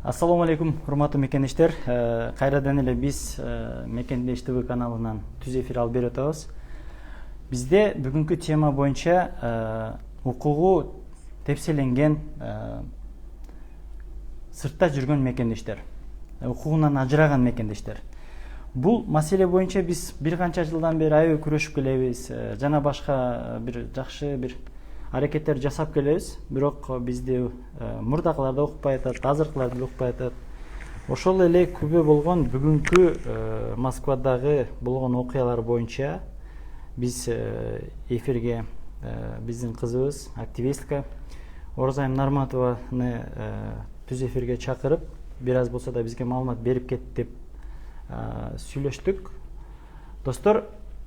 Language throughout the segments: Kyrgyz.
Ассаламу алейкум, урматтуу мекендештер. Кайрадан эле биз Мекендеш ТВ каналынан түз эфир алып берип атабыз. Бизде бүгүнкү тема боюнча укугу тепселенген сыртта жүргөн мекендештер, укугунан ажыраган мекендештер. Бул маселе боюнча биз бир канча жылдан бери аябай күрөшүп келебиз. Жана башка бир жакшы бир аракеттер жасап келебиз. Бирок бизди мурдакылар да укпай атат, азыркылар да укпай атат. Ошол эле күбө болгон бүгүнкү Москвадагы болгон окуялар боюнча биз эфирге биздин кызыбыз, активистка Оразайым Нарматованы түз эфирге чакырып, бир аз болсо да бизге маалымат берип кетти деп сүйлөштүк. Достор,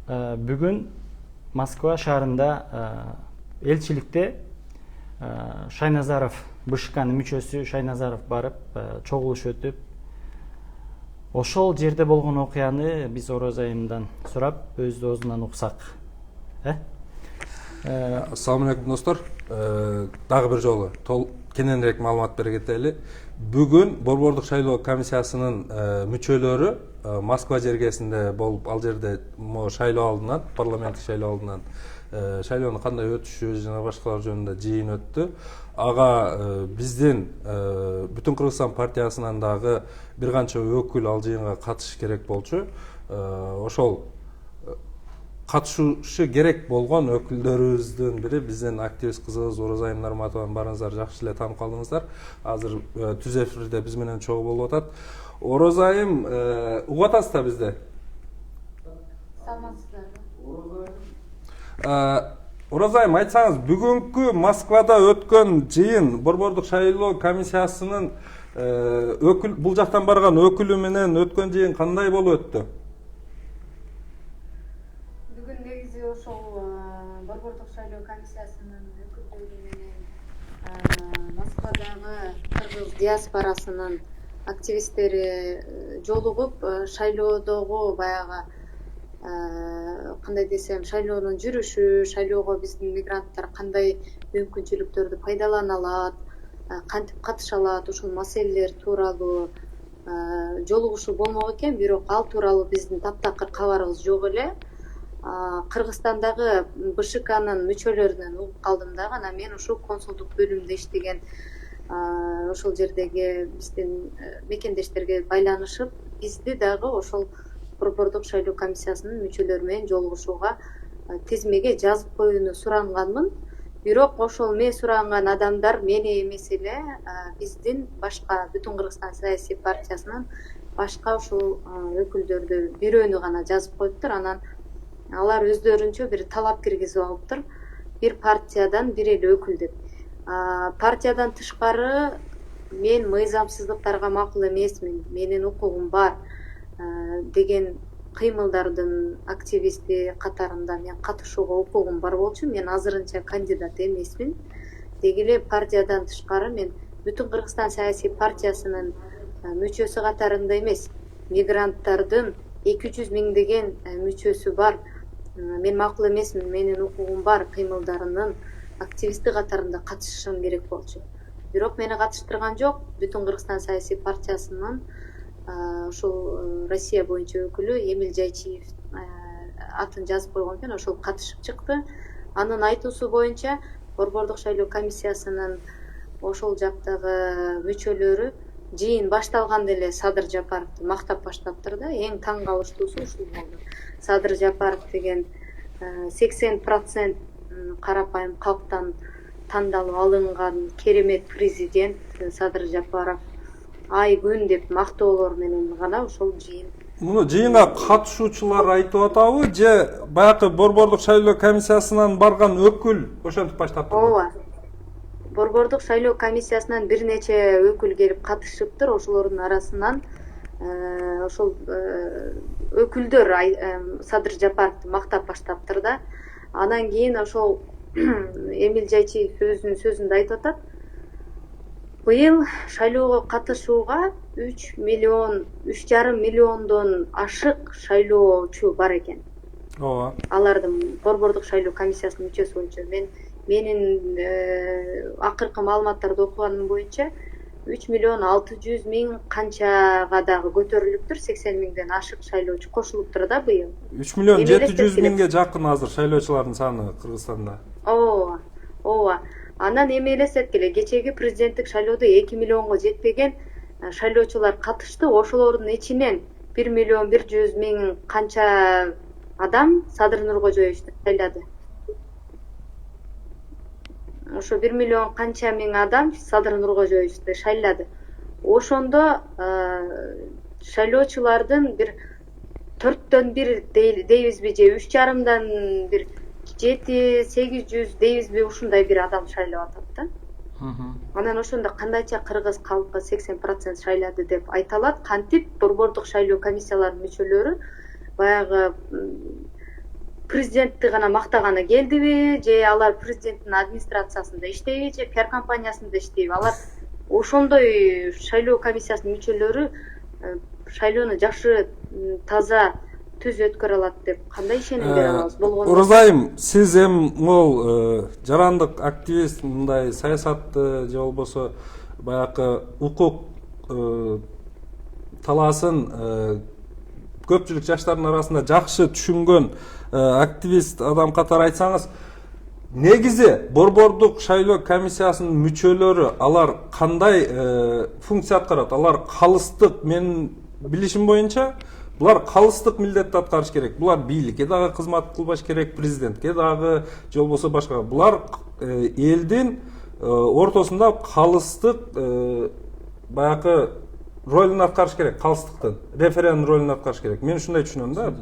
бүгүн Москва шаарында элчиликте Шайназаров, БШКнын мүчөсү Шайназаров барып, чогулуш өтүп, ошол жерде болгон окуяны биз Оразайымдан сурап, өз оозунан уксак. Ассаламу алейкум достор. Дагы бир жолу кененирээк маалымат бере кетели. Бүгүн Борбордук шайлоо комиссиясынын мүчөлөрү Москва жергесинде болуп, ал жерде шайлоо алдынан, парламенттик шайлоо алдынан шайлоону кандай өтүшү жана башкалар жөнүндө жыйын өттү. Ага биздин Бүтүн Кыргызстан партиясынан дагы бир канча өкүл ал жыйынга катышыш керек болчу. Ошол катышушу керек болгон өкүлдөрүбүздүн бири биздин активист кызыбыз Оразайым Нарматованы барыңыздар жакшы эле таанып калдыңыздар. Азыр түз эфирде биз менен чогуу болуп атат. Оразайым, угуп атасыз да бизди? Саламатсыздарбы? Оразайым, айтсаңыз, бүгүнкү Москвада өткөн жыйын Борбордук шайлоо комиссиясынын бул жактан барган өкүлү менен өткөн жыйын кандай болуп өттү? Бүгүн негизи ошол Борбордук шайлоо комиссиясынын өкүлдөрү менен Москвадагы кыргыз диаспорасынын активисттери жолугуп, шайлоодогу баягы кандай десем, шайлоонун жүрүшү, шайлоого биздин мигранттар кандай мүмкүнчүлүктөрдү пайдалана алат, кантип катыша алат, ушул маселелер тууралуу жолугушуу болмок экен, бирок ал тууралуу биздин таптакыр кабарыбыз жок эле. Кыргызстандагы БШКнын мүчөлөрүнөн угуп калдым дагы, анан мен ушул консулдук бөлүмүндө иштеген ошол жердеги биздин мекендештерге байланышып, бизди дагы ошол Борбордук шайлоо комиссиясынын мүчөлөрү менен жолугушууга тизмеге жазып коюуну суранганмын. Бирок ошол мен суранган адамдар мени эмес эле, биздин башка Бүтүн Кыргызстан саясий партиясынын башка ушул өкүлдөрдү бирөөнү гана жазып коюптур. Анан алар өздөрүнчө бир талап киргизип алыптыр. Бир партиядан бир эле өкүл деп. Партиядан тышкары мен мыйзамсыздыктарга макул эмесмин, менин укугум бар деген кыймылдардын активисти катарында мен катышууга укугум бар болчу. Мен азырынча кандидат эмесмин. Деги эле партиядан тышкары мен Бүтүн Кыргызстан саясий партиясынын мүчөсү катарында эмес, мигранттардын 200 миңдеген мүчөсү бар. Мен макул эмесмин, менин укугум бар кыймылдарынын активисти катарында катышышым керек болчу. Бирок мени катыштырган жок. Бүтүн Кыргызстан саясий партиясынын ошол Россия боюнча өкүлү Эмил Жайчиев атын жазып койгон экен, ошол катышып чыкты. Анын айтуусу боюнча Борбордук шайлоо комиссиясынын ошол жактагы мүчөлөрү жыйын башталганда эле Садыр Жапаровду мактап баштаптыр да. Эң таң калыштуусу ушул болду. Садыр Жапаров деген 80% карапайым калктан тандалып алынган керемет президент Садыр Жапаров ай күн деп мактоолор менен гана ошол жыйын. Муну жыйынга катышуучулар айтып атабы же баягы Борбордук шайлоо комиссиясынан барган өкүл ошентип баштаптыр? Ооба. Борбордук шайлоо комиссиясынан бир нече өкүл келип катышыптыр. Ошолордун арасынан ошол өкүлдөр Садыр Жапаровду мактап баштаптыр да. Анан кийин ошол Эмил Жайчиев өзүнүн сөзүндө айтып атат. Быйыл шайлоого катышууга 3,5 миллиондон ашык шайлоочу бар экен. Ооба. Алардын Борбордук шайлоо комиссиясынын мүчөсү боюнча менин акыркы маалыматтарды окуганым боюнча 3.600.000 канчага дагы көтөрүлүптүр, 80.000ден ашык шайлоочу кошулуптур да быйыл. 3.700.000ге жакын азыр шайлоочулардын саны Кыргызстанда. Ооба. Анан эми элестеткиле эле, кечеги президенттик шайлоодо 2 миллионго жетпеген шайлоочулар катышты. Ошолордун ичинен 1.100.000 канча адам Садыр Нуркожоевичти шайлады. Ошо 1 миллион канча миң адам Садыр Нуркожоевичти шайлады. Ошондо шайлоочулардын бир 4/1 дейбизби же 3,5 бир 700-800 дейбизби ушундай бир адам шайлап атат да. Анан ошондо кандайча кыргыз калкы 80% шайлады деп айта алат. Кантип борбордук шайлоо комиссияларынын мүчөлөрү баягы президентти гана мактаганы келдиби, же алар президенттин администрациясында иштейби, же пиар компаниясында иштейби? Алар ошондой шайлоо комиссиясынын мүчөлөрү шайлоону жакшы, таза, түз өткөрө алат деп кандай ишеним бере алабыз? Болгондо Оразайым, сиз могул жарандык активист, мындай саясатты же болбосо баягы укук талаасын көпчүлүк жаштардын арасында жакшы түшүнгөн активист адам катары айтсаңыз, негизи борбордук шайлоо комиссиясынын мүчөлөрү алар кандай функция аткарат? Алар калыстык, менин билишим боюнча, булар калыстык милдетти аткарыш керек. Булар бийликке дагы кызмат кылбаш керек, президентке дагы, же болбосо башка. Булар элдин ортосунда калыстык баягы ролун аткарыш керек, калыстыктын референдум ролун аткарыш керек. Мен ушундай түшүнөм да.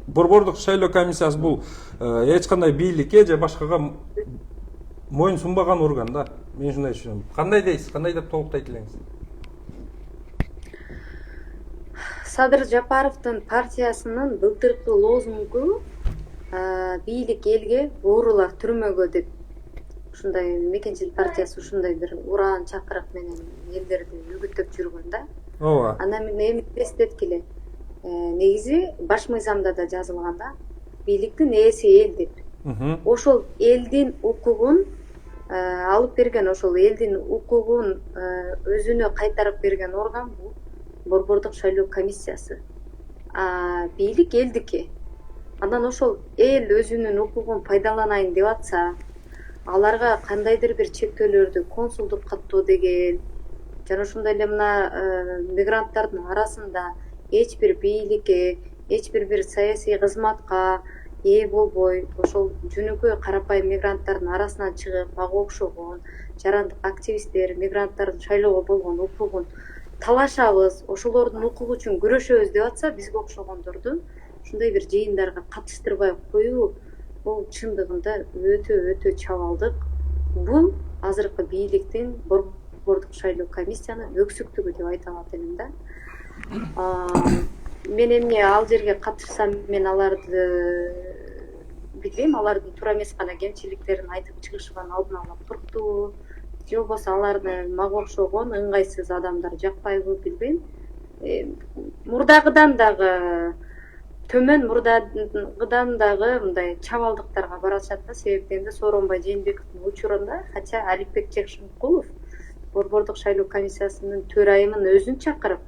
Борбордук шайлоо комиссиясы бул эч кандай бийликке же башкага моюн сунбаган орган да. Мен ушундай түшүнөм. Кандай дейсиз? Кандай деп толуктайт элеңиз? Садыр Жапаровдун партиясынын былтыркы лозунгу бийлик элге, оорулар түрмөгө деп. Ушундай Мекенчил партиясы ушундай бир ураан чакырык менен элдерди үгүттөп жүргөн да. Ооба. Анан эми эстеткиле. Негизи баш мыйзамда да жазылган да, бийликтин ээси эл деп. Ошол элдин укугун алып берген, ошол элдин укугун өзүнө кайтарып берген орган бул борбордук шайлоо комиссиясы. Бийлик элдики. Анан ошол эл өзүнүн укугун пайдаланайын деп атса, аларга кандайдыр бир чектөөлөрдү, консулдук каттоо деген, жана ошондой эле мына мигранттардын арасында эч бир бийликке, эч бир саясий кызматка ээ болбой, ошол жөнөкөй карапайым мигранттардын арасынан чыгып, мага окшогон жарандык активисттер мигранттардын шайлоого болгон укугун талашабыз, ошолордун укугу үчүн күрөшөбүз деп атса, бизге окшогондорду ушундай бир жыйындарга катыштырбай коюу бул чындыгында өтө чабалдык. Бул азыркы бийликтин борбордук шайлоо комиссиянын өксүктүгү деп айта алат элем да. Мен эмне ал жерге катышсам, мен аларды билбейм, алардын туура эмес гана кемчиликтерин айтып чыгышынан алдын ала курктуу, же болбосо аларды мага окшогон ыңгайсыз адамдар жакпайбы, билбейм. Мурдагыдан дагы төмөн, мурдагыдан дагы мындай чабалдыктарга барышат да. Себептен Сооронбай Жээнбековдун учурунда, хотя Аликбек Жакшымкулов борбордук шайлоо комиссиясынын төрайымын өзүн чакырып,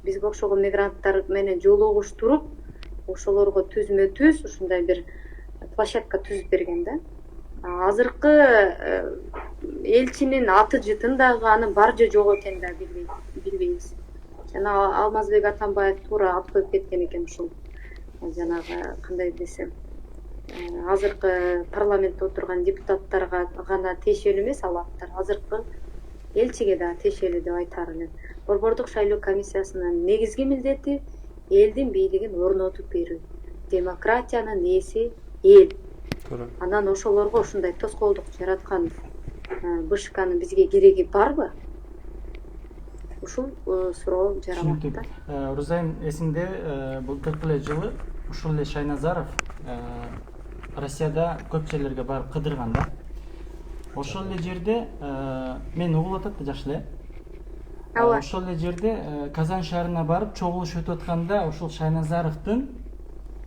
бизге окшогон мигранттар менен жолугуштуруп, ошолорго түзмө түз ушундай бир площадка түзүп берген да. Азыркы элчинин аты жытын дагы анын бар же жок экенин да билбейбиз. Жана Алмазбек Атамбаев туура ат коюп кеткен экен ушул. Жанагы кандай десем, азыркы парламентте отурган депутаттарга гана тиешелүү эмес ал аттар, азыркы элчиге да тиешелүү деп айтаар элем. Борбордук шайлоо комиссиясынын негизги милдети элдин бийлигин орнотуп берүү. Демократиянын ээси эл. Анан ошолорго ушундай тоскоолдук жараткан БШКнын бизге кереги барбы? Ушул суроо жаралат да. Рузайым, эсиңде былтыркы эле жылы ушул эле Шайназаров Россияда көп жерлерге барып кыдырган да. Ошол эле жерде мен угулуп атат да, жакшы эле. Ошол эле жерде Казан шаарына барып чогулуш өтүп атканда ушул Шайназаровдун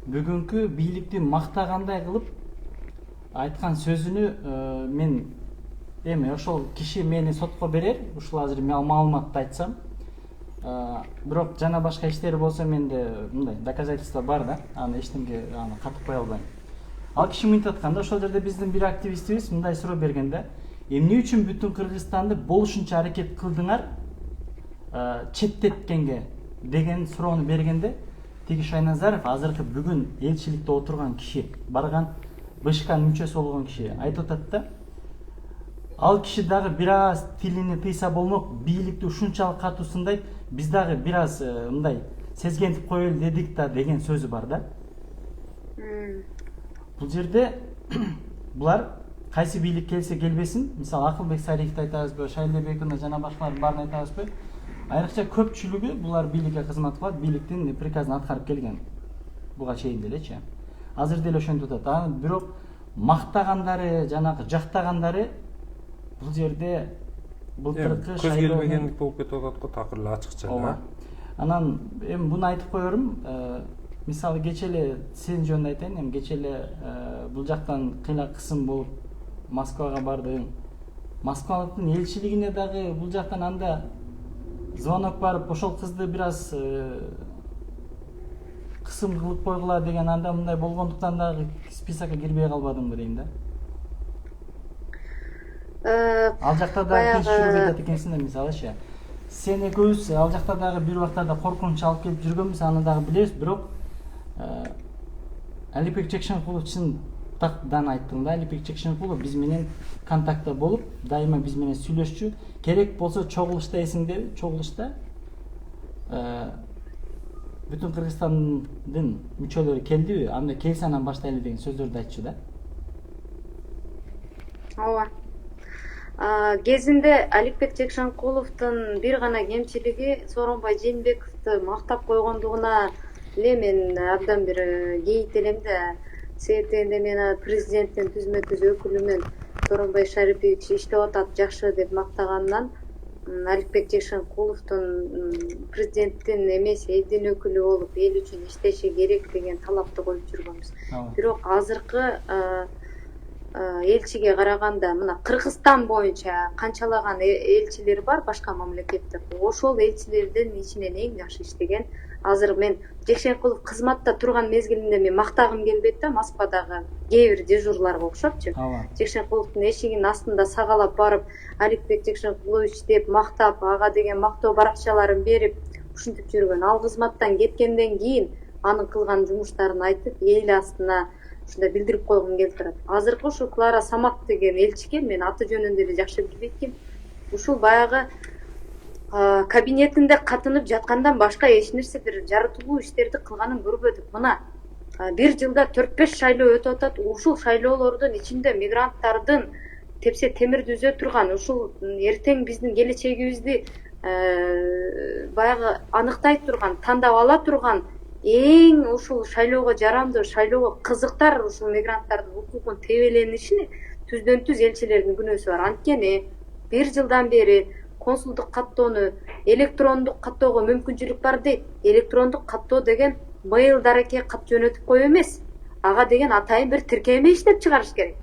бүгүнкү бийликти мактагандай кылып айткан сөзүнү мен эми ошол киши мени сотко берер, ушул азыр маалыматты айтсам. Бирок жана башка иштери болсо менде мындай доказательство бар да, аны эчтемге катып кое албайм. Ал киши мынтип атканда, ошол жерде биздин бир активистибиз мындай суроо берген да, эмне үчүн бүтүн Кыргызстанды болушунча аракет кылдыңар четтеткенге деген суроону бергенде, тиги Шайназаров азыркы бүгүн элчиликте отурган киши, барган БШКнын мүчөсү болгон киши айтып атат да, ал киши дагы бир аз тилини тыйса болмок, бийликти ушунчалык катуу сындайт, биз дагы бир аз мындай сезгентип коелу дедик да деген сөзү бар да. Бул жерде булар кайсы бийлик келсе келбесин, мисалы Акылбек Сариевди айтабызбы, Шайлебековна жана башкалардын баарын айтабызбы, айрыкча көпчүлүгү булар бийликке кызмат кылат, бийликтин приказын аткарып келген. Буга чейин делечи. Азыр деле ошентип атат. Бирок мактагандары, жанагы жактагандары бул жерде былтыркы көз келбегендик болуп кетип атат го, такыр эле ачыкча. Ооба. Анан эми буну айтып коерум. Мисалы кече эле сен жөнүндө айтайын, эми кече эле бул жактан кыйла кысым болуп Москвага бардым. Москванын элчилигине дагы бул жактан анда звонок барып, ошол кызды бир аз кысым кылып койгула деген анда мындай болгондуктан дагы списокко кирбей калбадымбы дейм да. Ал жакта дагы тынччылык этет экенсиң да, мисалычы. Сен экөөбүз ал жакта дагы бир убактарда коркунуч алып келип жүргөнбүз, аны дагы билебиз, бирок Алипбек Жекшенкулов чындыктан айттым да, Алипбек Жекшенкулов биз менен контактта болуп, дайыма биз менен сүйлөшчү. Керек болсо чогулушта, эсиңдеби, чогулушта бүтүн Кыргызстандын мүчөлөрү келдиби, анда келсе анан баштайлы деген сөздөрдү айтчу да. Ооба. Кезинде Алипбек Жекшенкуловдун бир гана кемчилиги Сооронбай Жээнбековду мактап койгондугуна эле мен абдан бир кейит элем да. Себеп дегенде мен президенттин түзмө-түз өкүлүмүн Сооронбай Шарипович иштеп атат жакшы деп мактаганынан Алипбек Жекшенкуловдун президенттин эмес элдин өкүлү болуп эл үчүн иштеши керек деген талапты коюп жүргөнбүз. Бирок азыркы элчиге караганда мына Кыргызстан боюнча канчалаган элчилер бар башка мамлекетте. Ошол элчилердин ичинен эң жакшы иштеген. Азыр мен Жекшенкулов кызматта турган мезгилинде мен мактагым келбейт да, Москвадагы кээ бир дежурларга окшопчу. Жекшенкуловдун эшигинин астында сагалап барып, Алипбек Жекшенкулович деп мактап, ага деген мактоо баракчаларын берип, ушинтип жүргөн. Ал кызматтан кеткенден кийин анын кылган жумуштарын айтып, эл астына ушундай билдирип койгум келип турат. Азыркы ушу Клара Самат деген элчиге мен аты жөнүн деле жакшы билбейт экенмин. Ушул баягы кабинетинде катынып жаткандан башка эч нерсе бир жаратылуу иштерди кылганын көрбөдүк. Мына бир жылда 4-5 шайлоо өтүп атат. Ушул шайлоолордун ичинде мигранттардын тепсе темирди үзө турган, ушул эртең биздин келечегибизди баягы аныктай турган, тандап ала турган эң ушул шайлоого жарамдуу, шайлоого кызыктар ушул мигранттардын укугун тебеленишине түздөн-түз элчилердин күнөөсү бар. Анткени бир жылдан бери консулдук каттоону электрондук каттоого мүмкүнчүлүк бар дейт. Электрондук каттоо деген mail дареке кат жөнөтүп коюу эмес. Ага деген атайын бир тиркеме иштеп чыгарыш керек.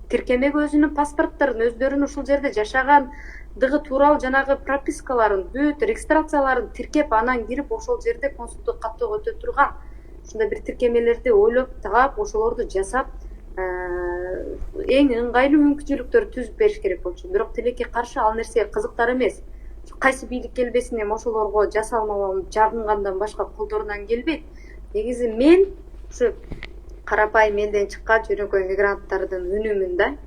Тиркемеге өзүнүн паспорттарын, өздөрүнүн ушул жерде жашагандыгы тууралуу жанагы пропискаларын, бүт регистрацияларын тиркеп, анан кирип ошол жерде консулдук каттоого өтө турган ушундай бир тиркемелерди ойлоп таап, ошолорду жасап, эң ыңгайлуу мүмкүнчүлүктөрдү түзүп бериш керек болчу. Бирок тилекке каршы ал нерсе кызыктар эмес. Кайсы бийлик келбесин эми ошолорго жасалмаган жагынгандан башка колдорунан келбейт. Негизи мен ушу карапайым элден чыккан жөнөкөй мигранттардын үнүмүн да.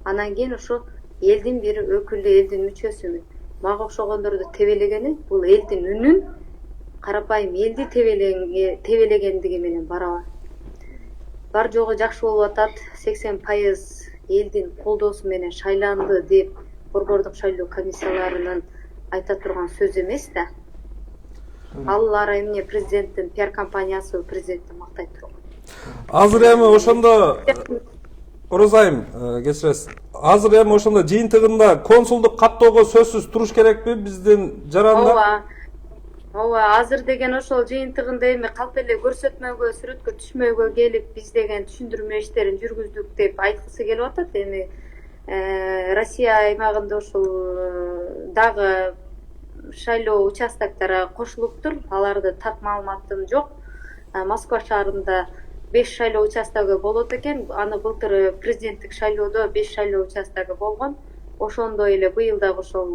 Анан кийин ушу элдин бир өкүлү, элдин мүчөсүмүн. Мага окшогондорду тебелегени бул элдин үнүн карапайым элди тебелегендиги менен барабар. Бар жогу жакшы болуп атат, 80% элдин колдоосу менен шайланды деп Борбордук шайлоо комиссияларынын айта турган сөз эмес да. Алар эмне президенттин пиар компаниясы президентти мактай турган. Азыр эми ошондо Орозайым, кечиресиз. Азыр эми ошондо жыйынтыгында консулдук каттоого сөзсүз туруш керекпи биздин жаранда? Ооба, азыр деген ошол жыйынтыгында эми калп эле көрсөтмөгө, сүрөткө түшмөөгө келип, биз деген түшүндүрмө иштерин жүргүздүк деп айткысы келип атат. Эми Россия аймагында ушул дагы шайлоо участоктора кошулуптур. Аларды так маалыматым жок. Москва шаарында 5 шайлоо участогу болот экен. Аны былтыр президенттик шайлоодо 5 шайлоо участогу болгон. Ошондой эле быйыл дагы ошол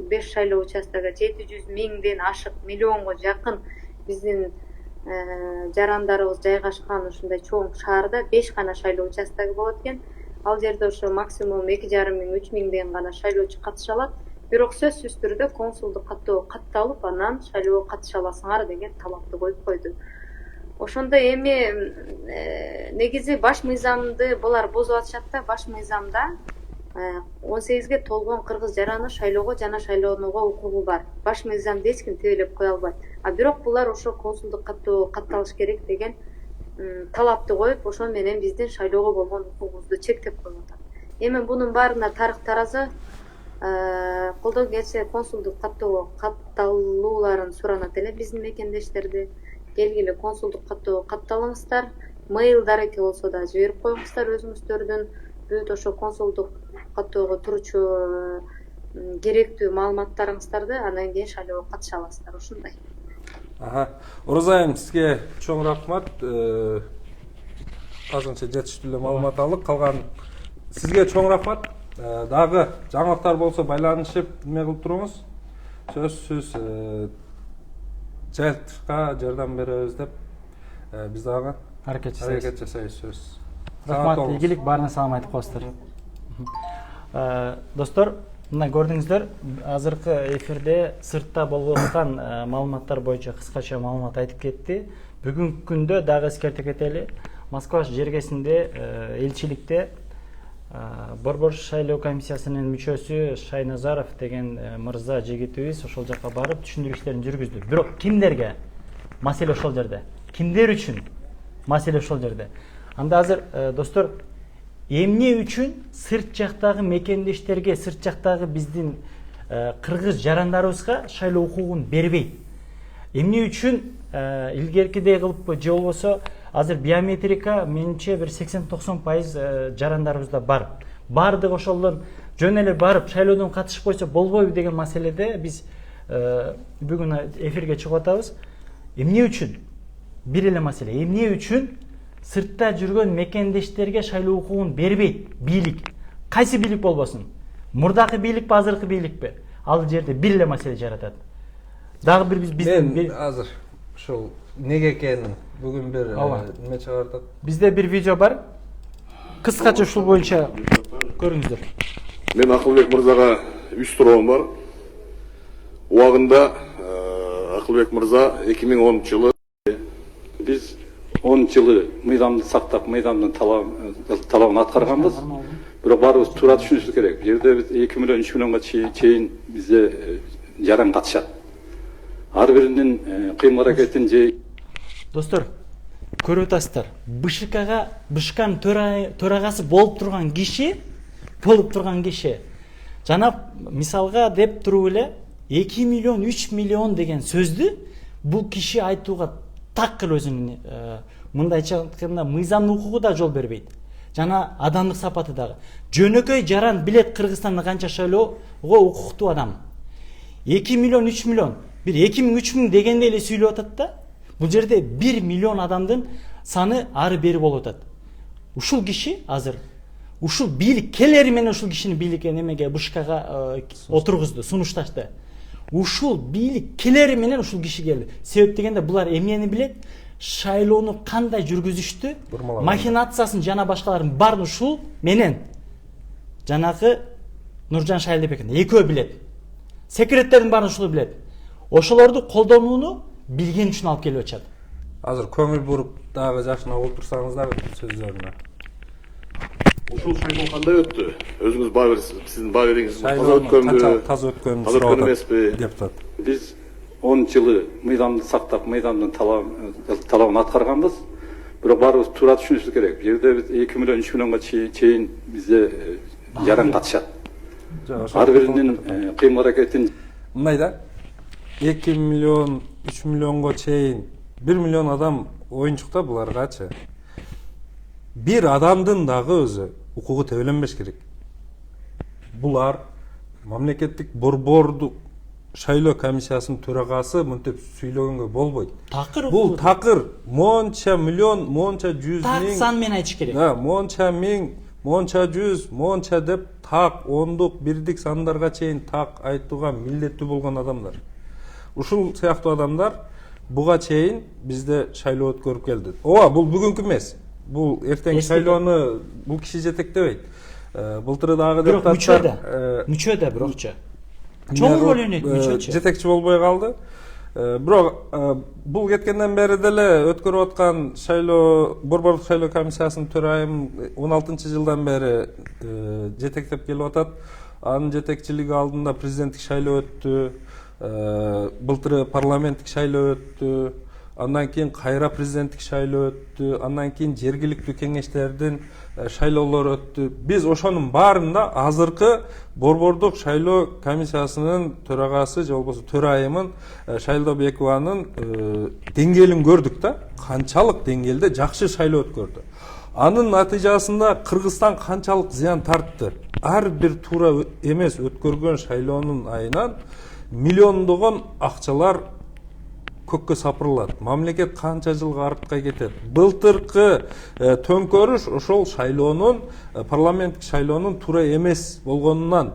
5 шайлоо участогу 700 миңден ашык миллионго жакын биздин жарандарыбыз жайгашкан ушундай чоң шаарда 5 гана шайлоо участогу болот экен. Ал жерде ошо максимум 2,5 миң 3 миңден гана шайлоочу катыша алат. Бирок сөзсүз түрдө консулдук каттоо катталып, анан шайлоого катыша аласыңар деген талапты коюп койду. Ошондо эми негизи баш мыйзамды булар бузуп атышат да. Баш мыйзамда 18ге толгон кыргыз жараны шайлоого жана шайлоонууга укугу бар. Баш мыйзамды эч ким тебелеп кое албайт. Бирок булар ошо консулдук каттоо катталыш керек деген талапты коюп, ошон менен биздин шайлоого болгон укугубузду чектеп коюп атат. Эми бунун баарына тарых таразы колдон келсе консулдук каттоого катталууларын суранат эле биздин мекендештерди. Келгиле консулдук каттоого катталыңыздар. Мейлдареке болсо да жиберип коюңуздар өзүңүздөрдүн бүт ошо консулдук каттоого турчу керектүү маалыматтарыңыздарды, андан кийин шайлоого катыша аласыздар. Ушундай. Ороза айым, сизге чоң рахмат. Азырынча жетиштүү эле маалымат алдык. Калган сизге чоң рахмат. Дагы жаңылыктар болсо байланышып эме кылып туруңуз. Сөзсүз жайлыктыкка жардам беребиз деп биз дагы аракет жасайбыз. Сөз. Рахмат, ийгилик, баарына салам айтып коесуздар. Достор, мына көрдүңүздөр, азыркы эфирде сыртта болуп аткан маалыматтар боюнча кыскача маалымат айтып кетти. Бүгүнкү күндө дагы эскерте кетели, Москва жергесинде элчиликте Борбор шайлоо комиссиясынын мүчөсү Шайназаров деген мырза жигитибиз ошол жака барып түшүндүрүү иштерин жүргүздү. Бирок кимдерге маселе ошол жерде? Кимдер үчүн маселе ошол жерде? Анда азыр достор, эмне үчүн сырт жактагы мекендештерге, сырт жактагы биздин кыргыз жарандарыбызга шайлоо укугун бербейт? Эмне үчүн илгеркидей кылып же болбосо азыр биометрика менимче бир 80-90% жарандарыбызда бар. Бардык ошолдон жөн эле барып шайлоодон катышып койсо болбойбу деген маселеде биз бүгүн эфирге чыгып атабыз. Эмне үчүн? Бир эле маселе. Эмне үчүн сыртта жүргөн мекендештерге шайлоо укугун бербейт бийлик? Кайсы бийлик болбосун? Мурдакы бийликпи, азыркы бийликпи? Ал жерде бир эле маселе жаратат. Дагы бир биздин азыр ошол неге экенин бүгүн бир неме чыгардык. Бизде бир видео бар. Кыскача ушул боюнча көрүңүздөр. Мен Акылбек мырзага 3 суроом бар. Убагында Акылбек мырза 2010 жылы биз 10 жылы мыйзамды сактап, мыйзамдын талабын аткарганбыз. Бирок баарыбыз туура түшүнүшүбүз керек. Бул жерде биз 2 миллион 3 миллионго чейин бизде жаран катышат. Ар биринин кыймыл-аракетин же Достор, көрүп атасыздар. БШКнын төрагасы болуп турган киши, жана мисалга деп туруп эле 2 миллион 3 миллион деген сөздү бул киши айтууга такыр өзүнүн мындайча айтканда мыйзамдын укугу да жол бербейт. Жана адамдык сапаты дагы. Жөнөкөй жаран билет Кыргызстанда канча шайлоого укуктуу адам. 2 миллион 3 миллион, бир 2 миң 3 миң дегенде эле сүйлөп атат да. Бул жерде 1 миллион адамдын саны ары бери болуп атат. Ушул киши азыр ушул бийлик келери менен ушул кишини бийликке немеге БШКга отургузду, сунушташты. Ушул бийлик келери менен ушул киши келди. Себеп дегенде булар эмнени билет? Шайлоону кандай жүргүзүштү? Махинациясын жана башкаларын баарын ушул менен жанагы Нуржан Шайлебековдун экөө билет. Секреттердин баарын ушул билет. Ошолорду колдонууну билген үчүн алып келип атышат. Азыр көңүл буруп дагы жакшына олтурсаңыздар сөздөрүнө. ушул шайлоо кандай өттү? Өзүңүз баа берсиз, сиздин баа бериңиз Таза өткөн эмеспи? депутат. биз 10 жылы мыйзамды сактап, мыйзамдын талабын аткарганбыз. Бирок баарыбыз туура түшүнүшүбүз керек. Бул жерде биз 2 миллион 3 миллионго чейин бизде жаран катышат. Ар биринин кыймыл-аракетин Мындай да 2 миллион 3 миллионго чейин 1 миллион адам оюнчукта буларгачы. Бир адамдын дагы өзү укугу тебеленбеш керек. булар мамлекеттик борбордук шайлоо комиссиясынын төрагасы мынтип сүйлөгөнгө болбойт. Такыр Бул такыр монча миллион, монча жүз так миң, сан менен айтыш керек. монча миң, монча жүз, монча деп так ондук, бирдик сандарга чейин так айтууга милдеттүү болгон адамдар. Ушул сыяктуу адамдар буга чейин бизде шайлоо өткөрүп келди. Ооба, бул бүгүнкү эмес. Бул эртеңки шайлоону бул киши жетектебейт. Былтыры дагы депутаттар мүчө да бирокчу. Чоң бөлүнөт мүчөчү. Жетекчи болбой калды. Бирок бул кеткенден бери деле өткөрүп аткан шайлоо борбордук шайлоо комиссиясынын төрайым 16-жылдан бери жетектеп келип атат. Анын жетекчилиги алдында президенттик шайлоо өттү. Былтыры парламенттик шайлоо өттү. Андан кийин кайра президенттик шайлоо өттү. Андан кийин жергиликтүү кеңештердин шайлоолору өттү. Биз ошонун баарында азыркы борбордук шайлоо комиссиясынын төрагасы же болбосо төрайымын Шайлдобекованын деңгээлин көрдүк да. Канчалык деңгээлде жакшы шайлоо өткөрдү. Анын натыйжасында Кыргызстан канчалык зыян тартты. Ар бир туура эмес өткөргөн шайлоонун айынан миллиондогон акчалар көккө сапырылат. Мамлекет канча жылга артка кетет. Былтыркы төңкөрүш ошол шайлоонун парламенттик шайлоонун туура эмес болгонунан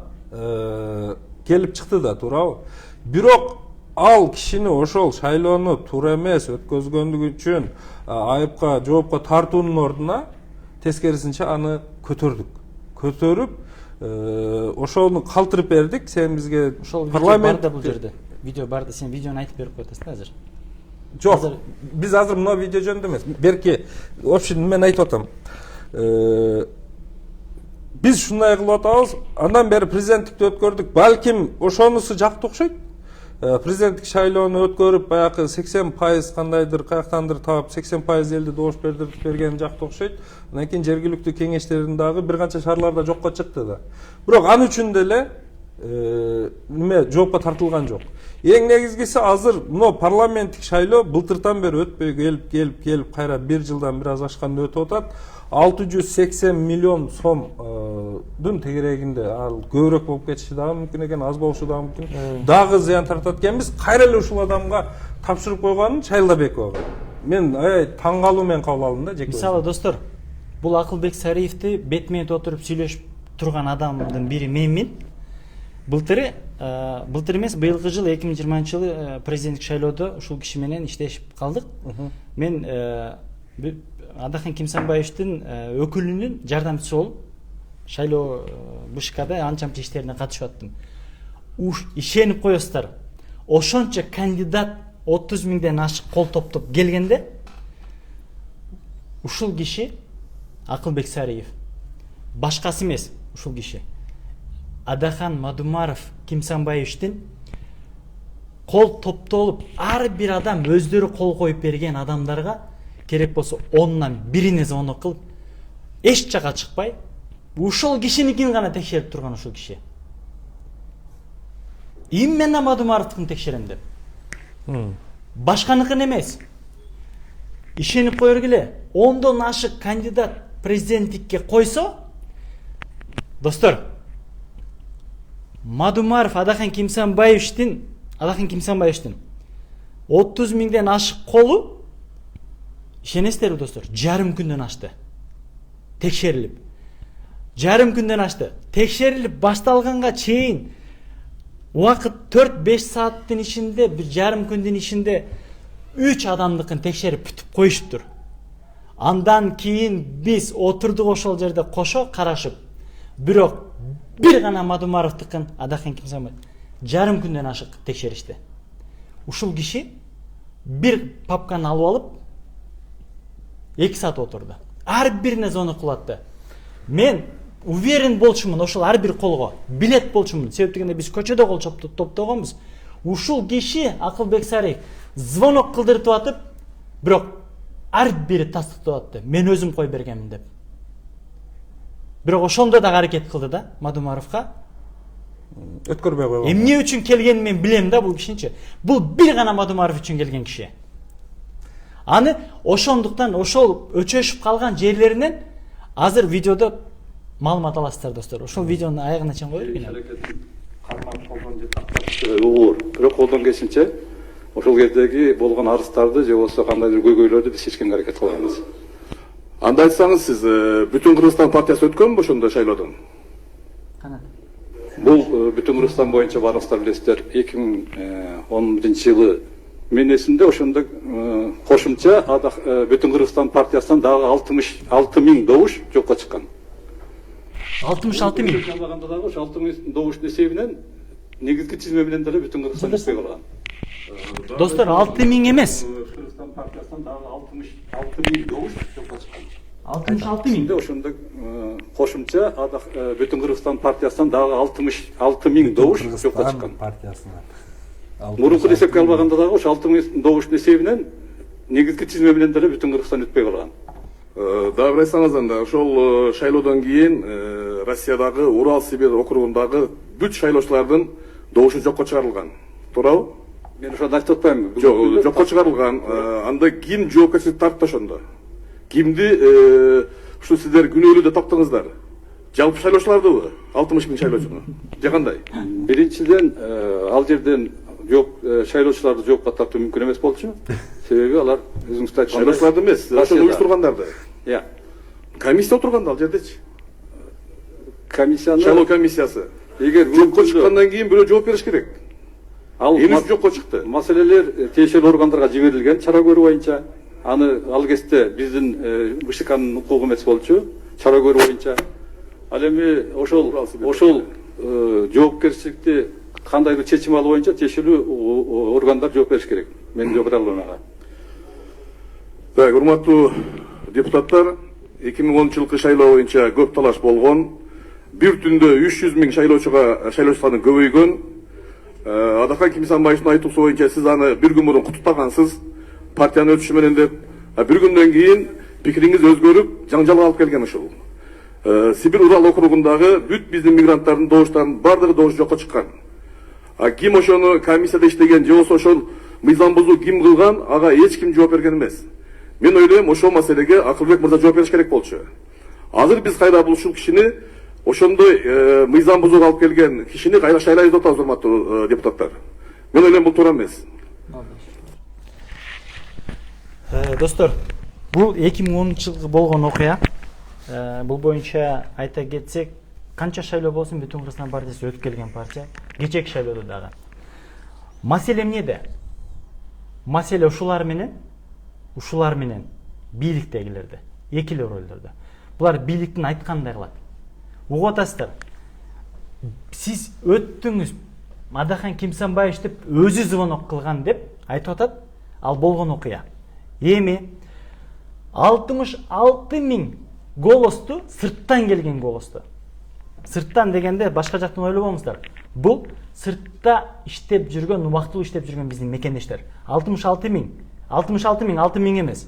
келип чыкты да, туурабы? Бирок ал кишини ошол шайлоону туура эмес өткөзгөндүгү үчүн айыпка, жоопко тартуунун ордуна тескерисинче аны көтөрдүк. Көтөрүп, ошону калтырып бердик. Сен бизге парламент бул жерде. Видео барды, сен видеону айтып берип коесуң да азыр. Жок, биз азыр мына видео жөнүндө эмес. Берки, общем, мен айтып атам. Биз ушундай кылып атабыз, андан бери президенттикти өткөрдүк. Балким ошонусу жакты окшойт. Президенттик шайлоону өткөрүп, баягы 80% кандайдыр каяктандыр таап 80% элди добуш бердирип берген жакты окшойт. Андан кийин жергиликтүү кеңештердин дагы бир канча шаарларда жокко чыкты да. Бирок ал үчүн деле жоопко тартылган жок. Эң негизгиси азыр мына парламенттик шайлоо былтыртан бери өтпөй келип кайра 1 жылдан бир аз ашканда өтүп атат. 680 миллион сомдун тегерегинде ал көбүрөөк болуп кетиши дагы мүмкүн экен, аз болушу дагы мүмкүн. Дагы зыян тартат экенбиз. Кайра эле ушул адамга тапшырып койгонун Шайлдобекова. Мен таң калуу менен кабыл алдым да жеке. Мисалы достор, бул Акылбек Сариевди бетмен отуруп сүйлөшүп турган адамдын бири менмин. Былтыр эмес, быйылкы жыл 2020-жылы президенттик шайлоодо ушул киши менен иштешип калдык. Мен Адахан Кимсанбаевдин өкүлүнүн жардамчысы болуп шайлоо БШКда анча-мынча иштерине катышып аттым. Ишенип коесуздар, ошончо кандидат 30 миңден ашык кол топтоп келгенде ушул киши Акылбек Сариев, башкасы эмес ушул киши Адахан Мадумаров Кимсанбаевдин кол топтолуп ар бир адам өздөрү кол коюп берген адамдарга керек болсо 10-нан бирине звонок кылып эч жака чыкпай ушул кишиникин гана текшерип турган ушул киши. Именно Мадумаровдун текшерем деп. Башканыкын эмес. Ишенип кое бергиле. 10дон ашык кандидат президенттикке койсо, достор, Мадумаров Адахан Кимсанбаевдин 30 миңден ашык колу, ишенесиздерби достор, жарым күндөн ашты. Текшерилип. Жарым күндөн ашты. Текшерилип башталганга чейин убакыт 4-5 сааттын ичинде, бир жарым күндүн ичинде 3 адамдыкын текшерип бүтүп коюшуптур. Андан кийин биз отурдук ошол жерде кошо карашып. Бирок бир гана Мадумаровдукын Адахан Кимсанбаев жарым күндөн ашык текшеришти. Ушул киши бир папканы алып алып 2 саат отурду. Ар бирине звонок кылатты. Мен уверен болчумун ошол ар бир колго, билет болчумун. Себеп дегенде биз көчөдө кол топтогонбуз. Ушул киши Акылбек Сариев звонок кылдырып атып, бирок ар бири тастыктап атты. Мен өзүм кой бергенмин деп. Бирок ошондо да аракет кылды да Мадумаровго. Өткөрбөй койгон. Эмне үчүн келгенин мен билем да бул кишинчи. Бул бир гана Мадумаров үчүн келген киши. Аны ошондуктан ошол өчөшүп калган жерлеринен азыр видеодо маалымат аласыздар достор. Ошол видеону аягына чейин коелу экен. Кармап колдон же тактап оор. Бирок колдон келишинче ошол кездеги болгон арыздарды же болбосо кандайдыр көйгөйлөрдү биз чечкенге аракет кылабыз. Анда айтсаңыз, сиз Бүтүн Кыргызстан партиясы өткөнбү ошондо шайлоодон? Канат. Бул Бүтүн Кыргызстан боюнча баарыңыздар билесиздер 2011-жылы мен эсимде ошондо кошумча Бүтүн Кыргызстан партиясынан дагы 66 миң добуш жокко чыккан. 66 миң. Алганда дагы ошо 6 миң добуштун эсебинен негизги тизме менен деле Бүтүн Кыргызстан үтпөй калган. Достор, 6 миң эмес. Кыргызстан партиясынан дагы 66 миң добуш жокко чыккан. 66 миң. Ошондо кошумча Бүтүн Кыргызстан партиясынан дагы 66 миң добуш жокко чыккан. партиясынан. Мурунку эсепке албаганда дагы ошо 6 миң добуштун эсебинен негизги тизме менен деле Бүтүн Кыргызстан үтпөй калган. Дагы бир айтсаңыз анда, ошол шайлоодон кийин Россиядагы Урал Сибирь округундагы бүт шайлоочулардын добушу жокко чыгарылган. Туурабы? Мен ошону айтып атпаймынбы? Жок, жокко чыгарылган. Анда ким жоопкерчилик тартты ошондо? Кимди ушу сиздер күнөөлүү деп таптыңыздар? Жалпы шайлоочулардыбы? 60 миң шайлоочуну. Же кандай? Биринчиден ал жерден шайлоочуларды жоопко тартуу мүмкүн эмес болчу. Себеби алар өзүңүз айткандай Шайлоочуларды эмес, ошону уюштургандарды. Иә. Комиссия отурганда ал жердечи. Комиссияны Шайлоо комиссиясы. эгер Жокко чыккандан кийин бирөө жооп бериш керек. ал Эмес жокко чыкты. маселелер тиешелүү органдарга жиберилген чара көрүү боюнча. Аны ал кезде биздин БШКнын укугу эмес болчу. Чара көрүү боюнча. Ал эми ошол жоопкерчиликти кандайдыр чечим алуу боюнча тиешелүү органдар жооп бериш керек. Мен жооп бере албайм ага. Так, урматтуу депутаттар, 2010-жылкы шайлоо боюнча көп талаш болгон. Бир түндө 300 миң шайлоочулардын көбөйгөн. Адахан Кимсанбаевдин айтуусу боюнча сиз аны бир күн мурун куттуктагансыз, партиянын өтүшү менен деп. Бир күндөн кийин пикириңиз өзгөрүп, жаңжалга алып келген ушул. Сибирь Урал округундагы бүт биздин мигранттардын добуштарынын бардыгы добуш жокко чыккан. Ким ошону комиссияда иштеген же болбосо ошол мыйзам бузуу ким кылган, ага эч ким жооп берген эмес. Мен ойлойм, ошол маселеге Акылбек мырза жооп бериш керек болчу. Азыр биз кайра ушул кишини, ошондой мыйзам бузууга алып келген кишини кайра шайлайбыз деп атабыз, урматтуу депутаттар. Мен ойлойм, бул туура эмес. Достор, бул 2010-жылы болгон окуя. Бул боюнча айта кетсек, канча шайлоо болсун Бүтүн Кыргызстан партиясы өтүп келген партия. Кечээки шайлоодо дагы. Маселе эмнеде? Маселе ушулар менен бийликтегилерде, экиле ролдордо. Булар бийликтин айткандай кылат. Угуп атасыздар. Сиз өттүңүз, Адахан Кимсанбаев деп өзү звонок кылган деп айтып атат. Ал болгон окуя. Эми 66 миң голосту, сырттан келген голосту. Сырттан дегенде башка жактан ойлобоңуздар. Бул сыртта иштеп жүргөн, убактылуу иштеп жүргөн биздин мекендештер. 66 миң эмес.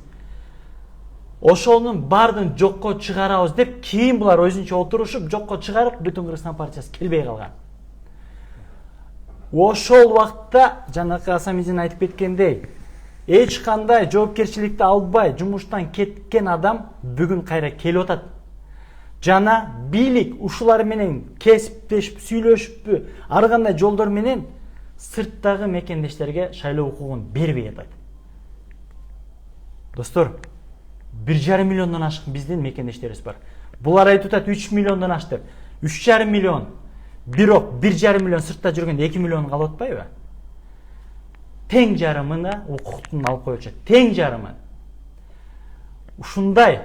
Ошонун бардын жокко чыгарабыз деп кийин булар өзүнчө отурушуп жокко чыгарып Бүтүн Кыргызстан партиясы келбей калган. Ошол убакта жанакы Асамидин айтып кеткендей, эч кандай жоопкерчиликти албай жумуштан кеткен адам бүгүн кайра келип атат. Жана бийлик ушулар менен кесиптешип, сүйлөшүппү, ар кандай жолдор менен сырттагы мекендештерге шайлоо укугун бербей атат. Достор, 1,5 миллиондон ашык биздин мекендештерибиз бар. Булар айтып атат 3 миллиондон ашты. 3,5 миллион. Бирок 1,5 миллион сыртта жүргөндө 2 миллион калып атпайбы? Тең жарымына укуктун алып коюлчу. Тең жарымы. Ушундай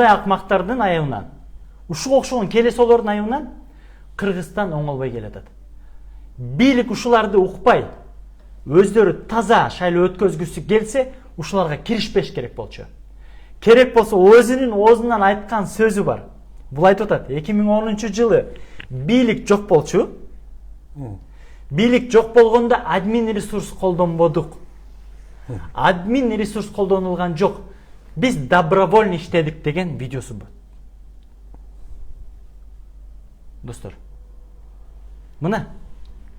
акмактардын айыбынан, ушуга окшогон келесолордун айыбынан Кыргызстан оңолбой келатат. Бийлик ушуларды укпай, өздөрү таза шайлоо өткөзгүсү келсе, ушуларга киришпеш керек болчу. Керек болсо өзүнүн оозунан айткан сөзү бар. Бул айтып атат, 2010-жылы бийлик жок болчу. Бийлик жок болгондо админ ресурс колдонбодук. Админ ресурс колдонулган жок. Биз добровольно иштедик деген видеосу бар. Достор, мына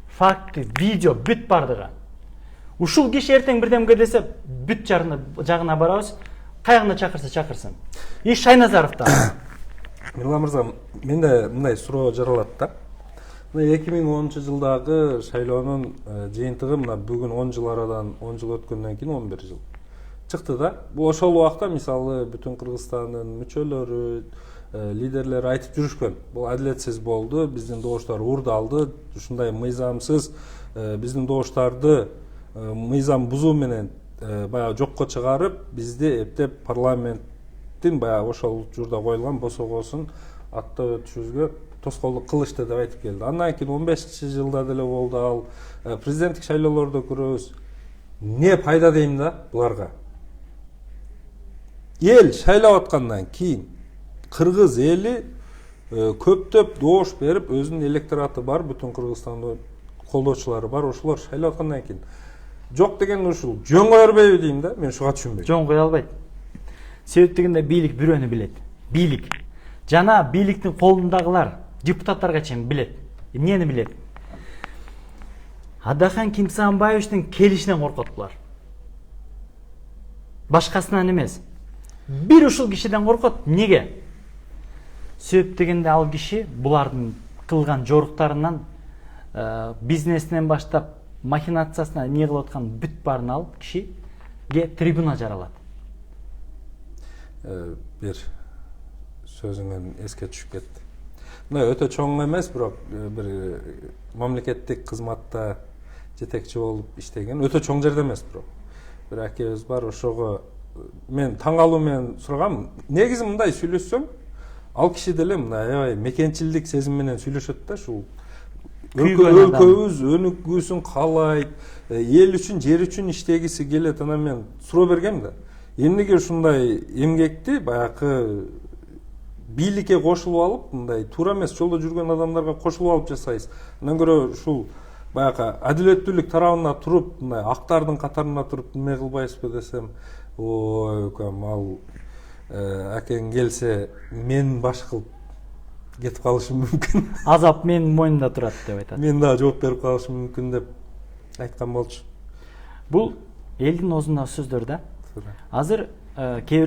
факты, видео бүт бардыгы. Ушул киши эртең бирдемге десе бүт жагына барабыз. Каягына чакырса чакырсын. И Шайназаровда. Мирлан мырза, менде мындай суроо жаралат да. 2010-жылдагы шайлоонун жыйынтыгы мына бүгүн 10 жыл арадан 10 жыл өткөндөн кийин 11 жыл чыкты да. Бул ошол убакта мисалы бүтүн Кыргызстандын мүчөлөрү, лидерлери айтып жүрүшкөн. Бул адилетсиз болду, биздин добуштар уурдалды, ушундай мыйзамсыз биздин добуштарды мыйзам бузуу менен баягы жокко чыгарып, бизди эптеп парламенттин баягы ошол учурда коюлган босогосун аттап өтүшүбүзгө тоскоолдук кылышты деп айтып келди. Андан кийин 15-жылда деле болду ал президенттик шайлоолордо көрөбүз. Не пайда дейм да буларга? Эл шайлап аткандан кийин кыргыз эли көптөп добуш берип, өзүнүн электораты бар, бүтүн Кыргызстанда колдоочулары бар, ошолор шайлап аткандан кийин жок деген ушул жөн кое бербейби дейм да, мен ушуга түшүнбөйм. Жөн кое албайт. Себеп дегенде бийлик бирөөнү билет. Бийлик. Жана бийликтин колундагылар депутаттарга чейин билет. Эмнени билет? Адахан Кимсанбаевичтин келишинен коркот булар. Башкасынан эмес. Бир ушул кишиден коркот. Неге? Себеп дегенде ал киши булардын кылган жоруктарынан, бизнесинен баштап махинациясына эмне кылып аткан бүт баарын алып кишиге трибуна жаралат. Бир сөзүңөн эске түшүп кетти. Мына өтө чоң эмес, бирок бир мамлекеттик кызматта жетекчи болуп иштеген, өтө чоң жерде эмес, бирок бир акебиз бар, ошого мен таң калуу менен сурагам. Негизи мындай сүйлөшсөм, ал киши деле мына аябай мекенчилдик сезим менен сүйлөшөт да, ушул өлкөбүз өнүгүүсүн каалайт, эл үчүн, жер үчүн иштегиси келет. Анан мен суроо бергем да, эмнеге ушундай эмгекти баягы бийликке кошулуп алып, мындай туура эмес жолдо жүргөн адамдарга кошулуп алып жасайсыз. Андан көрө ушул баягы адилеттүүлүк тарабына туруп, мындай актардын катарына туруп неме кылбайсызбы десем, ой өкөм, ал акең келсе мен баш кылып кетип калышым мүмкүн. Азап менин мойнумда турат деп айтат. Мен да жооп берип калышым мүмкүн деп айткан болчу. Бул элдин оозундагы сөздөр да. Азыр кээ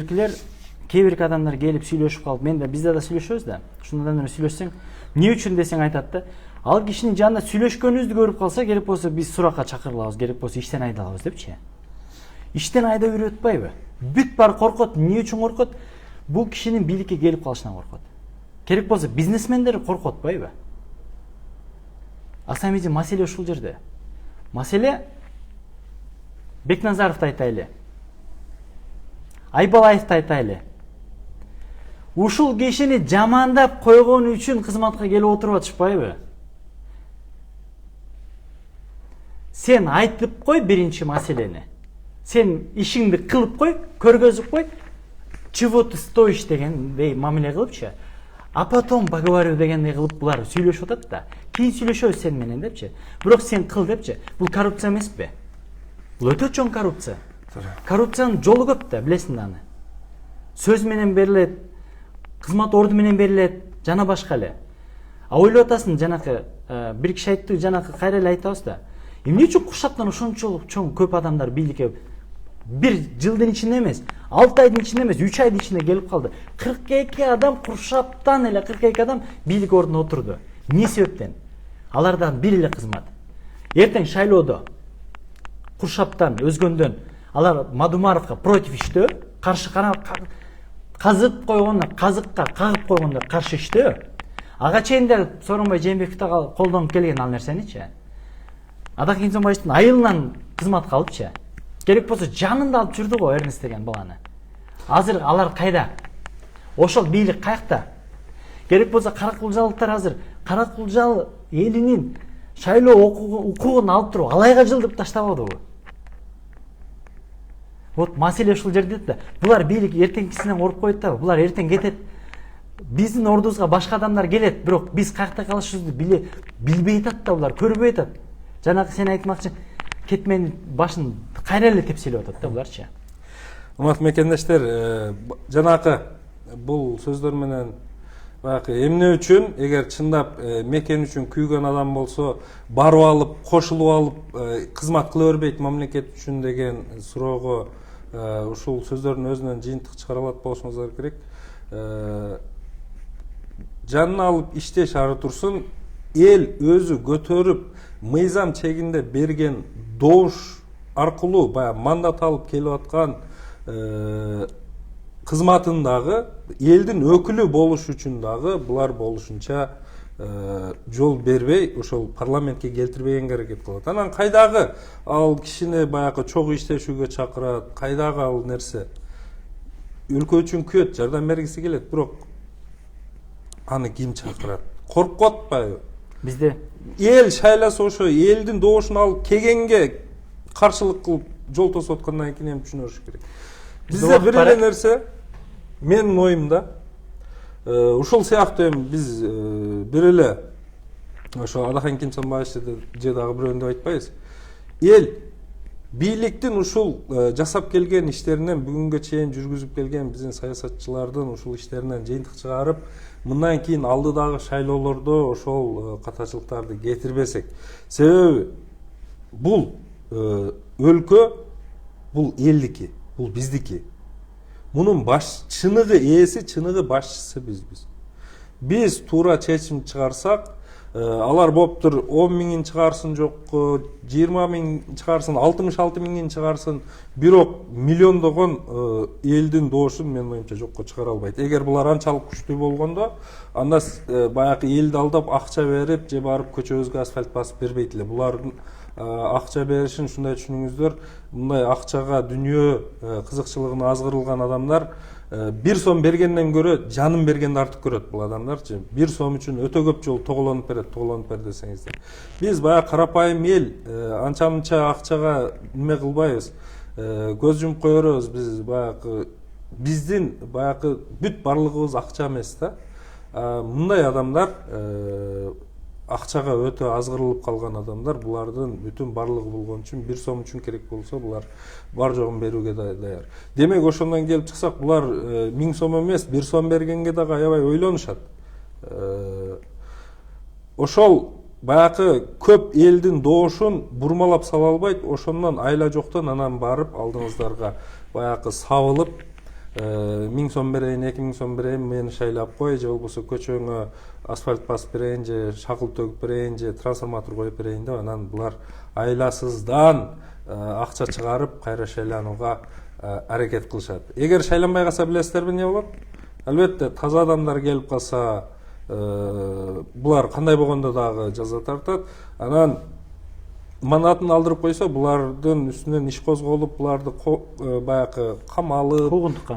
бир адамдар келип сүйлөшүп калып, мен да бизде да сүйлөшөбүз да. Ушундай адамдар сүйлөшсөң, эмне үчүн десең айтат да. Ал кишинин жанында сүйлөшкөнүбүздү көрүп калса, керек болсо биз суракка чакырылабыз, керек болсо иштен айдалабыз депчи. Иштен айдап берип атпайбы? Бүт бар коркот, эмне үчүн коркот? Бул кишинин бийликке келип калышынан коркот. Керек болсо бизнесмендер коркуп атпайбы? Асамиди маселе ушул жерде. Маселе Бекназаровду айтайлы. Айбалаевди айтайлы. Ушул кишини жамандап койгон үчүн кызматка келип отуруп атышпайбы? Сен айтып кой биринчи маселени. Сен ишиңди кылып кой, көргөзүп кой. Чего ты стоишь дегендей мамиле кылыпчы. А потом поговорю дегендей кылып булар сүйлөшүп атат да. Кийин сүйлөшөбүз сен менен депчи. Бирок сен кыл депчи. Бул коррупция эмеспи? Бул өтө чоң коррупция. Коррупциянын жолу көп да, билесиң аны. Сөз менен берилет, кызмат орду менен берилет, жана башка эле. А ойлоп атасың, жанакы бир киши айтты, жанакы кайра эле айтабыз да. Эмне үчүн Куршаптан ошончолук чоң көп адамдар бийликке бир жылдын ичинде эмес, 6 айдын ичинде эмес, 3 айдын ичинде келип калды. 42 адам Куршаптан эле 42 адам бийлик ордуна отурду. Эмне себептен? Алардан бир эле кызмат. Эртең шайлоодо Куршаптан өзгөндөн алар Мадумаровго против иштөө, каршы казып койгондо, казыкка кагып койгондо каршы иштөө. Ага чейин деле Сооронбай Жээнбековду колдонуп келген ал нерсеничи. Адахан Кимсанбаевдин айылынан кызматка алыпчы. Керек болсо жанында алып жүрдү го Эрнест деген баланы. Азыр алар кайда? Ошол бийлик каякта? Керек болсо Каракулжалыктар азыр Каракулжал элинин шайлоо укугун алып туруп алайга жылдып таштабадыбы? Вот маселе ушул жерде да. Булар бийлик эртеңкисинен коруп коет да, булар эртең кетет. Биздин ордубузга башка адамдар келет, бирок биз каякта калышыбызды билбей атат да, булар көрбөй атат. Жанагы сен айтмакчы, кетменин башын кайра эле тепселеп атат да буларчы. Урматтуу мекендештер, жанакы бул сөздөр менен баягы эмне үчүн, эгер чындап мекен үчүн күйгөн адам болсо, барып алып, кошулуп алып, кызмат кыла бербейт мамлекет үчүн деген суроого ушул сөздөрдүн өзүнөн жыйынтык чыгара алат болушуңуздар керек. жанына алып иштеш ары турсун, эл өзү көтөрүп мыйзам чегинде берген добуш аркылуу баягы мандат алып келип аткан кызматын дагы, элдин өкүлү болуш үчүн дагы булар болушунча жол бербей ошол парламентке келтирбегенге аракет кылат. Анан кайдагы ал кишини баягы чогуу иштешүүгө чакырат, кайдагы ал нерсе өлкө үчүн күйөт, жардам бергиси келет, бирок аны ким чакырат? Коркуп атпайбы? Бизде Эл шайласа ошо элдин добушун алып келгенге каршылык кылып жол тосуп аткандан кийин эми түшүнүш керек. Бизде бир эле нерсе, менин оюмда, ушул сыяктуу эми биз бир эле ошо Адахан Кимсанбаевич же дагы бирөөнү деп айтпайбыз. Эл бийликтин ушул жасап келген иштеринен, бүгүнгө чейин жүргүзүп келген биздин саясатчылардын ушул иштеринен жыйынтык чыгарып, мындан кийин алдыдагы шайлоолордо ошол катачылыктарды кетирбесек. Себеби бул өлкө, бул элдики, бул биздики. Мунун чыныгы ээси, чыныгы башчысы бизбиз. Биз туура чечим чыгарсак, алар болуптур 10 миңин чыгарсын, жок 20 миң чыгарсын, 66 миңин чыгарсын, бирок миллиондогон элдин добушун менин оюмча жокко чыгара албайт. Эгер булар анчалык күчтүү болгондо, анда баягы элди алдап акча берип, же барып көчөбүзгө асфальт басып бербейт эле. Булардын акча беришин ушундай түшүнүңүздөр, мындай акчага дүнүйө кызыкчылыгына азгырылган адамдар бир сом бергенден көрө жанын бергенди артык көрөт бул адамдарчы. Бир сом үчүн өтө көп жолу тоголонуп бер десеңиздер. Биз баягы карапайым эл анча-мынча акчага неме кылбайбыз. Көз жумуп кое беребиз. Биз баягы биздин баягы бүт барлыгыбыз акча эмес да. Мындай адамдар акчага өтө азгырылып калган адамдар, булардын бүтүн барлыгы болгон үчүн бир сом үчүн керек болсо булар бар жогун берүүгө даяр. Демек ошондон келип чыксак, булар 1000 сом эмес, 1 сом бергенге дагы аябай ойлонушат. Ошол баягы көп элдин добушун бурмалап сала албайт, ошондон айла жоктон анан барып алдыңыздарга баягы сабылып 1000 сом берейин, 2000 сом берейин, мени шайлап кой, же болбосо көчөңө асфальт басып берейин, же шакыл төгүп берейин, же трансформатор коюп берейин деп анан булар айласыздан акча чыгарып кайра шайланууга аракет кылышат. Эгер шайланбай калса билесиздерби эмне болот? Албетте таза адамдар келип калса, булар кандай болгондо дагы жаза тартат. Анан мандатын алдырып койсо, булардын үстүнөн иш козголуп, буларды баягы камалып,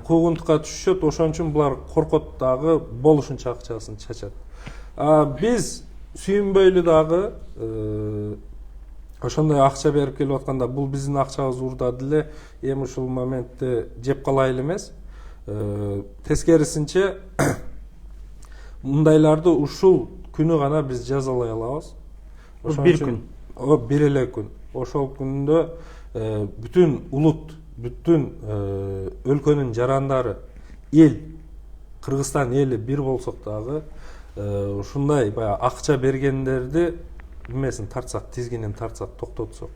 куугунтукка түшүшөт. Ошон үчүн булар коркот дагы, болушунча акчасын чачат. Биз сүйүнбөйлү дагы ошондой акча берип келип атканда, бул биздин акчабыз урдады эле, эми ушул моментте жеп калайлы эмес. Тескерисинче мындайларды ушул күнү гана биз жазалай алабыз. Бир күн. Бир эле күн. Ошол күндө бүтүн улут, бүтүн өлкөнүн жарандары, эл, Кыргызстан эли бир болсок дагы, ушундай баягы акча бергендерди немесин тартсак, тизгинин тартсак, токтотсок,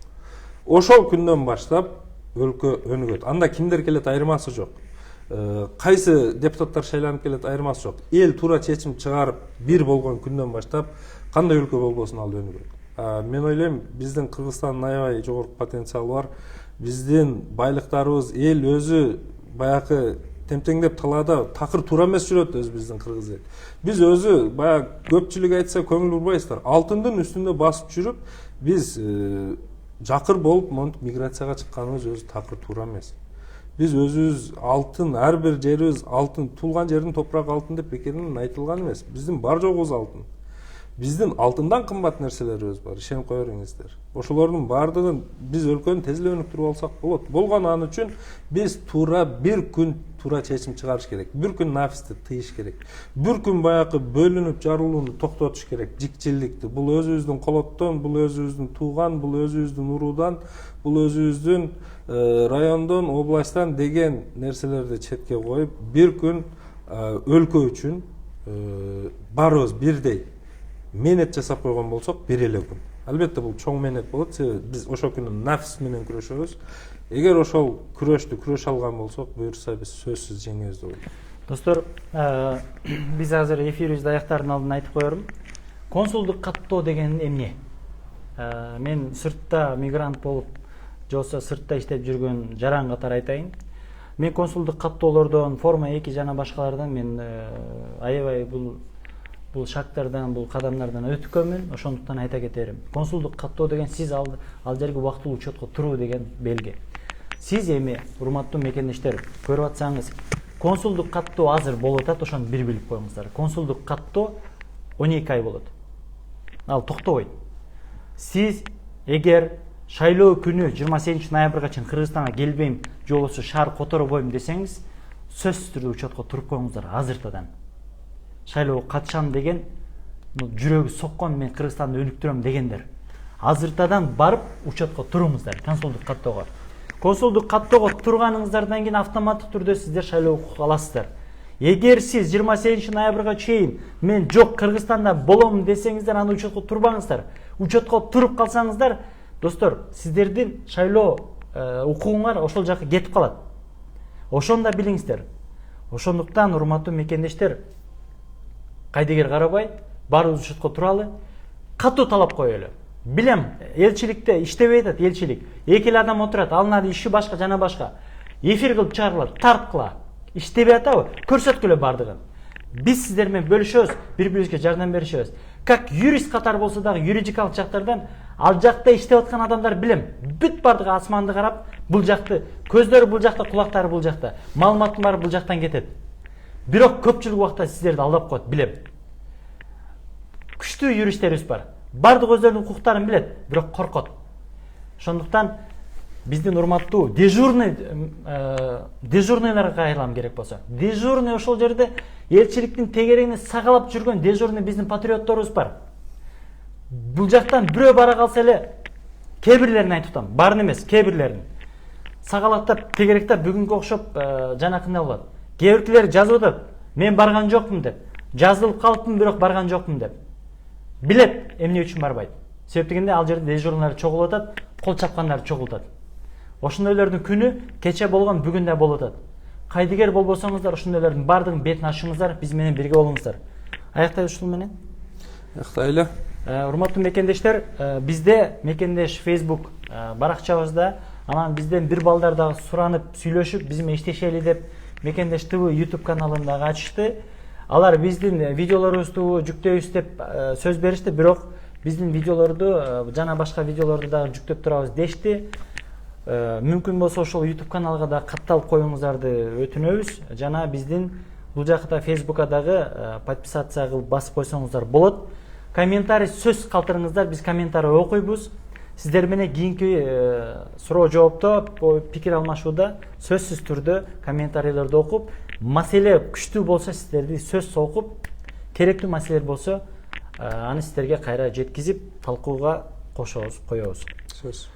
ошол күндөн баштап өлкө өнүгөт. Анда кимдер келет айырмасы жок. Кайсы депутаттар шайланып келет айырмасы жок. Эл туура чечим чыгарып бир болгон күндөн баштап кандай өлкө болбосун ал өнүгөт. Мен ойлойм, биздин Кыргызстандын аябай жогорку потенциалы бар. Биздин байлыктарыбыз, эл өзү баягы темтеңдеп талаада такыр туура эмес жүрөт өзү биздин кыргыз эл. Биз өзү баягы көпчүлүк айтса көңүл бурбайсыздар. Алтындын үстүндө басып жүрүп, биз жакыр болуп монтип миграцияга чыкканыбыз өзү такыр туура эмес. Биз өзүбүз алтын, ар бир жерибиз алтын, туулган жердин топурагы алтын деп бекеринен айтылган эмес. Биздин бар жогубуз алтын. Биздин алтындан кымбат нерселерибиз бар, ишенип кое бериңиздер. Ошолордун баардыгын биз өлкөнү тез эле өнүктүрүп алсак болот. Болгон ан үчүн биз туура бир күн туура чечим чыгарыш керек. Бир күн нафисти тыйыш керек. Бир күн баягы бөлүнүп жарылууну токтотуш керек, жикчилдикти. Бул өзүбүздүн колоттон, бул өзүбүздүн тууган, бул өзүбүздүн уруудан, бул өзүбүздүн райондон, областтан деген нерселерди четке коюп, бир күн өлкө үчүн баарыбыз бирдей менет жасап койгон болсок, бир эле күн. Албетте бул чоң менет болот, себеби биз ошол күнү нафс менен күрөшөбүз. Эгер ошол күрөштү күрөшө алган болсок, буюрса биз сөзсүз жеңебиз деп ойлойм. Достор, биз азыр эфирибизди аяктаардын алдында айтып коерум. Консулдук каттоо деген эмне? Мен сыртта мигрант болуп, же болбосо сыртта иштеп жүргөн жаран катары айтайын. Мен консулдук каттоолордон, форма 2 жана башкалардан мен аябай бул шарттардан, бул кадамдардан өткөнмүн. Ошондуктан айта кетерим. Консулдук каттоо деген сиз ал жерге убактылуу учетко туруу деген белги. Сиз эми, урматтуу мекендештер, көрүп атсаңыз, консулдук каттоо азыр болуп атат, ошону бир билип коюңуздар. Консулдук каттоо 12 ай болот. Ал токтобойт. Сиз эгер шайлоо күнү 28 ноябрга чейин Кыргызстанга келбейм, же болбосо шаар которбойм десеңиз, сөзсүз түрдө учетко туруп коюңуздар азыртадан. Шайлоого катышам деген, жүрөгү соккон, мен Кыргызстанды өнүктүрөм дегендер. Азыртадан барып учетко туруңуздар консулдук каттоого. Консулдук каттоого турганыңыздардан кийин автоматтык түрдө сиздер шайлоо укугу аласыздар. Эгер сиз 28 ноябрга чейин мен жок Кыргызстанда болом десеңиздер, аны учетко турбаңыздар. Учетко туруп калсаңыздар, достор, сиздердин шайлоо укугуңар ошол жакка кетип калат. Ошону да билиңиздер. Ошондуктан урматтуу мекендештер, кайдыгер карабай, баарыбыз учетко туралы, катуу талап коелу. Билем, элчиликте иштебей атат, элчилик. 2 адам отурат, алынады иши башка жана башка. Эфир кылып чыгарылат, тарткыла. Иштебей атабы? Көрсөткүлө бардыгын. Биз сиздер менен бөлүшөбүз, бири-бирибизге жардам беришебиз. Как юрист катары болсо дагы юридикалык жактардан ал жакта иштеп аткан адамдар билем. Бүт бардыгы асманды карап, бул жакты, көздөрү бул жакта, кулактары бул жакта, маалыматтын баары бул жактан кетет. Бирок көпчүлүк убакта сиздерди алдап коет, билем. Күчтүү юристтерибиз бар. Бардык өздөрүнүн укуктарын билет, бирок коркот. Ошондуктан биздин урматтуу дежурныйларга кайрылам керек болсо. Дежурный ошол жерде элчиликтин тегерегине сагалап жүргөн дежурный биздин патриотторубуз бар. Бул жактан бирөө бара калса эле, кээ бирлерин айтып атам, баарын эмес, кээ бирлерин сагалаттап, тегеректеп бүгүнгө окшоп жанакындай болот. Кээ биркилер жазып атат, мен барган жокмун деп. Жазылып калыптын, бирок барган жокмун деп. Билет эмне үчүн барбайт. Себеп дегенде ал жерде дежурныйлар чогулуп атат, кол чапкандар чогулуп атат. Ошондойлордун күнү кече болгон, бүгүн да болуп атат. Кайдыгер болбосоңуздар, ошондойлордун бардыгын бетин ачыңыздар, биз менен бирге болуңуздар. Аяктайбыз ушул менен. Аяктайлы. Урматтуу мекендештер, бизде Мекендеш Facebook баракчабызда, анан бизден бир балдар дагы суранып, сүйлөшүп, биз менен иштешели деп Мекендеш ТВ YouTube каналын дагы ачышты. Алар биздин видеолорубузду жүктөйбүз деп сөз беришти, бирок биздин видеолорду жана башка видеолорду дагы жүктөп турабыз дешти. Мүмкүн болсо ошол YouTube каналга да катталып коюңуздарды өтүнөбүз. Жана биздин бул жакта Facebookка дагы подписация кылып басып койсоңуздар болот. Комментарий сөз калтырыңыздар, биз комментарий окуйбуз. Сиздер менен кийинки суроо жоопто, пикир алмашууда сөзсүз түрдө комментарийлерди окуп, маселе күчтүү болсо сиздерди сөз окуп, керектүү маселелер болсо аны сиздерге кайра жеткизип, талкууга кошобуз, коебуз. Сөз.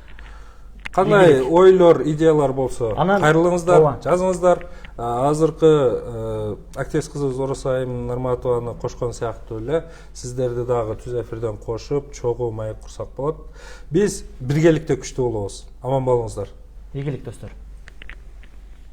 Кандай ойлор, идеялар болсо кайрылыңыздар, жазыңыздар. Азыркы активист кызыбыз Оросайым Нарматованы кошкон сыяктуу эле сиздерди дагы түз эфирден кошуп, чогуу маек курсак болот. Биз биргеликте күчтүү болобуз. Аман болуңуздар. Ийгилик достор.